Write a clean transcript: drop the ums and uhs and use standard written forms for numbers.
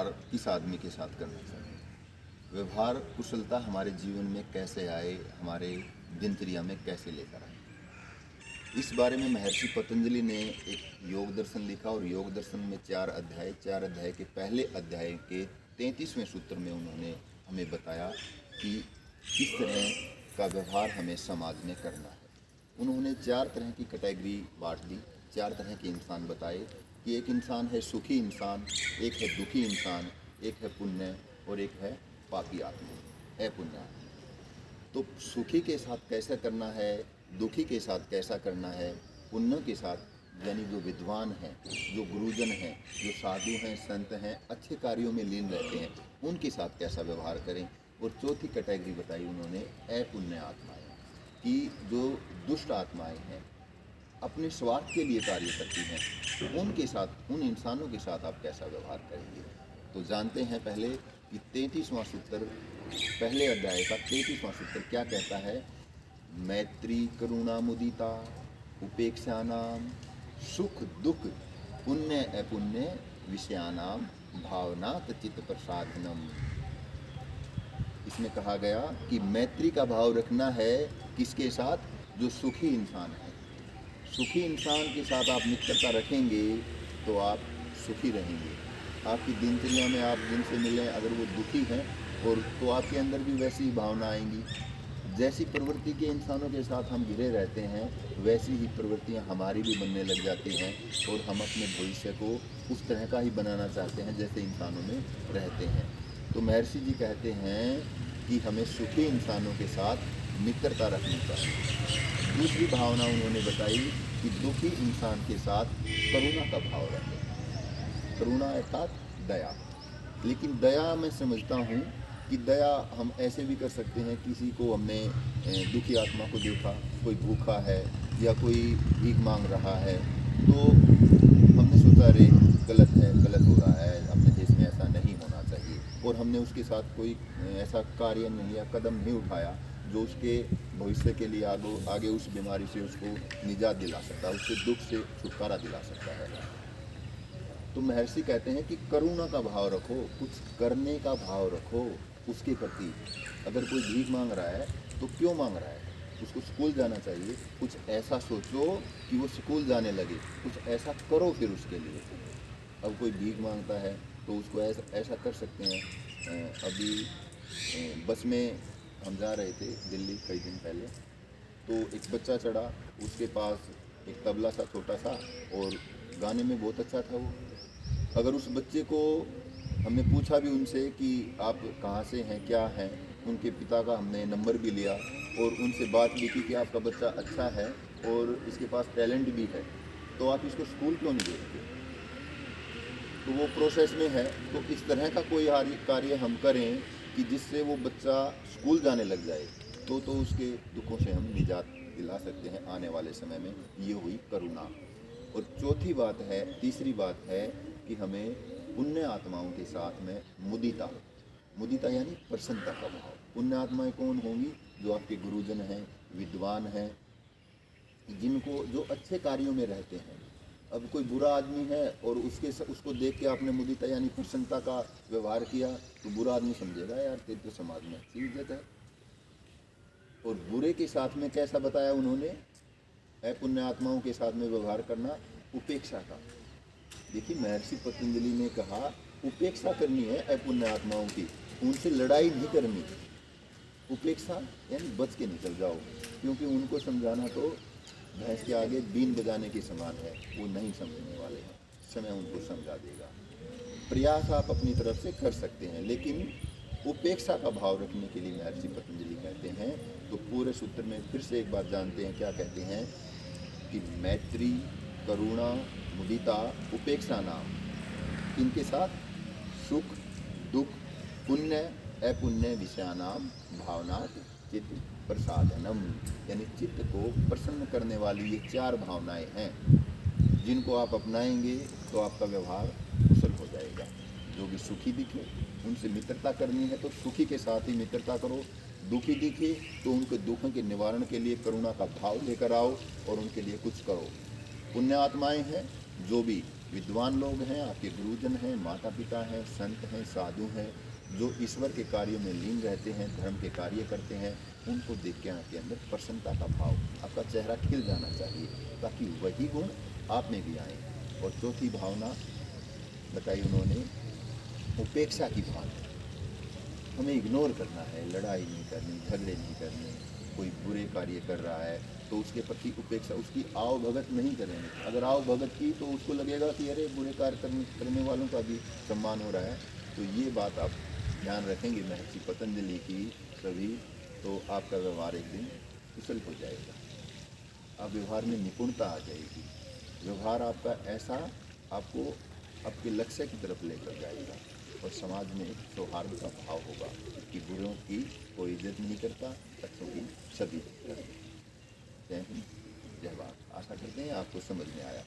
व्यवहार किस आदमी के साथ करना चाहिए, व्यवहार कुशलता हमारे जीवन में कैसे आए, हमारे दिनचर्या में कैसे लेकर आए। इस बारे में महर्षि पतंजलि ने एक योग दर्शन लिखा और योग दर्शन में 4 अध्याय के पहले अध्याय के 33वें सूत्र में उन्होंने हमें बताया कि किस तरह का व्यवहार हमें समाज में करना है। उन्होंने 4 तरह की कैटेगरी बांट दी, 4 तरह के इंसान बताए कि एक इंसान है सुखी इंसान, एक है दुखी इंसान, एक है पुण्य और एक है पापी आत्मा, अपुण्य आत्मा। तो सुखी के साथ कैसा करना है, दुखी के साथ कैसा करना है, पुण्य के साथ यानी जो विद्वान हैं, जो गुरुजन हैं, जो साधु हैं, संत हैं, अच्छे कार्यों में लीन रहते हैं, उनके साथ कैसा व्यवहार करें। और चौथी कैटेगरी बताई उन्होंने अपुण्य आत्माएं, कि जो दुष्ट आत्माएं हैं, अपने स्वार्थ के लिए कार्य करती हैं, उनके साथ, उन इंसानों के साथ आप कैसा व्यवहार करेंगे। तो जानते हैं पहले कि 33वां सूत्र, पहले अध्याय का 33वां सूत्र क्या कहता है। मैत्री करुणा मुदिता उपेक्षानाम सुख दुख पुण्य अपुण्य विषयानाम भावनात चित्त प्रसादनम। इसमें कहा गया कि मैत्री का भाव रखना है किसके साथ, जो सुखी इंसान है। सुखी इंसान के साथ आप मित्रता रखेंगे तो आप सुखी रहेंगे। आपकी दिनचर्या में आप जिनसे मिलें अगर वो दुखी हैं और तो आपके अंदर भी वैसी ही भावना आएंगी। जैसी प्रवृत्ति के इंसानों के साथ हम घिरे रहते हैं वैसी ही प्रवृत्तियां हमारी भी बनने लग जाती हैं और हम अपने भविष्य को उस तरह का ही बनाना चाहते हैं जैसे इंसानों में रहते हैं। तो महर्षि जी कहते हैं कि हमें सुखी इंसानों के साथ मित्रता रखनी चाहिए। दूसरी भावना उन्होंने बताई कि दुखी इंसान के साथ करुणा का भाव रखें। करुणा अर्थात दया। लेकिन दया मैं समझता हूँ कि दया हम ऐसे भी कर सकते हैं, किसी को हमने दुखी आत्मा को देखा, कोई भूखा है या कोई भीख मांग रहा है, तो हमने सोचा अरे गलत है, गलत हो रहा है, अपने देश में ऐसा नहीं होना चाहिए, और हमने उसके साथ कोई ऐसा कार्य नहीं या कदम नहीं उठाया जो उसके भविष्य के लिए आगे उस बीमारी से उसको निजात दिला सकता है, उसके दुख से छुटकारा दिला सकता है। तो महर्षि कहते हैं कि करुणा का भाव रखो, कुछ करने का भाव रखो उसके प्रति। अगर कोई भीख मांग रहा है तो क्यों मांग रहा है, उसको स्कूल जाना चाहिए, कुछ ऐसा सोचो कि वो स्कूल जाने लगे, कुछ ऐसा करो फिर उसके लिए। अब कोई भीख मांगता है तो उसको ऐसा कर सकते हैं। अभी बस में हम जा रहे थे दिल्ली कई दिन पहले, तो एक बच्चा चढ़ा, उसके पास एक तबला सा छोटा सा और गाने में बहुत अच्छा था वो। अगर उस बच्चे को हमने पूछा भी उनसे कि आप कहाँ से हैं, क्या हैं, उनके पिता का हमने नंबर भी लिया और उनसे बात भी की कि आपका बच्चा अच्छा है और इसके पास टैलेंट भी है, तो आप इसको स्कूल क्यों नहीं भेजते। तो वो प्रोसेस में है। तो इस तरह का कोई कार्य हम करें कि जिससे वो बच्चा स्कूल जाने लग जाए, तो उसके दुखों से हम निजात दिला सकते हैं आने वाले समय में। ये हुई करुणा। और चौथी बात है, तीसरी बात है कि हमें पुण्य आत्माओं के साथ में मुदिता, मुदिता यानी प्रसन्नता का भाव। पुण्य आत्माएं कौन होंगी, जो आपके गुरुजन हैं, विद्वान हैं, जिनको जो अच्छे कार्यों में रहते हैं। अब कोई बुरा आदमी है और उसको देख के आपने मुदिता यानी प्रसन्नता का व्यवहार किया, तो बुरा आदमी समझेगा यार तेरे तो समाज में अच्छी इज्जत है। और बुरे के साथ में कैसा बताया उन्होंने, अपुण्य आत्माओं के साथ में व्यवहार करना उपेक्षा का। देखिए महर्षि पतंजलि ने कहा उपेक्षा करनी है अपुण्य आत्माओं की, उनसे लड़ाई नहीं करनी। उपेक्षा यानी बच के निकल जाओ, क्योंकि उनको समझाना तो भैंस के आगे बीन बजाने के समान है, वो नहीं समझने वाले हैं, समय उनको समझा देगा। प्रयास आप अपनी तरफ से कर सकते हैं, लेकिन उपेक्षा का भाव रखने के लिए महर्षि पतंजलि कहते हैं। तो पूरे सूत्र में फिर से एक बार जानते हैं क्या कहते हैं कि मैत्री करुणा मुदिता उपेक्षा नाम, इनके साथ सुख दुख पुण्य अपुण्य विषयानाम भावनात् चित्त प्रसादनम, यानी चित्त को प्रसन्न करने वाली ये 4 भावनाएं हैं, जिनको आप अपनाएंगे तो आपका व्यवहार कुशल हो जाएगा। जो भी सुखी दिखे उनसे मित्रता करनी है तो सुखी के साथ ही मित्रता करो, दुखी दिखे तो उनके दुखों के निवारण के लिए करुणा का भाव लेकर आओ और उनके लिए कुछ करो। पुण्य आत्माएं हैं जो भी विद्वान लोग हैं, आपके गुरुजन हैं, माता पिता हैं, संत हैं, साधु हैं, जो ईश्वर के कार्यों में लीन रहते हैं, धर्म के कार्य करते हैं, उनको देख के आपके अंदर प्रसन्नता का भाव, आपका चेहरा खिल जाना चाहिए, ताकि वही गुण आप में भी आए। और चौथी भावना बताई उन्होंने, उपेक्षा की भावना। हमें इग्नोर करना है, लड़ाई नहीं करनी, झगड़े नहीं करने। कोई बुरे कार्य कर रहा है तो उसके प्रति उपेक्षा, उसकी आव भगत नहीं करेंगे। अगर आव भगत की तो उसको लगेगा कि अरे बुरे कार्य करने वालों का भी सम्मान हो रहा है। तो ये बात आप ध्यान रखेंगे महर्षि पतंजलि की सभी, तो आपका व्यवहार एक दिन कुशल हो जाएगा। आप व्यवहार में निपुणता आ जाएगी। व्यवहार आपका ऐसा आपको आपके लक्ष्य की तरफ लेकर जाएगा, और समाज में एक सौहार्द का भाव होगा कि बुरों की कोई इज्जत नहीं करता, अच्छों की सभी करते। जय हिंद, जय भारत। आशा करते हैं आपको समझ में आया।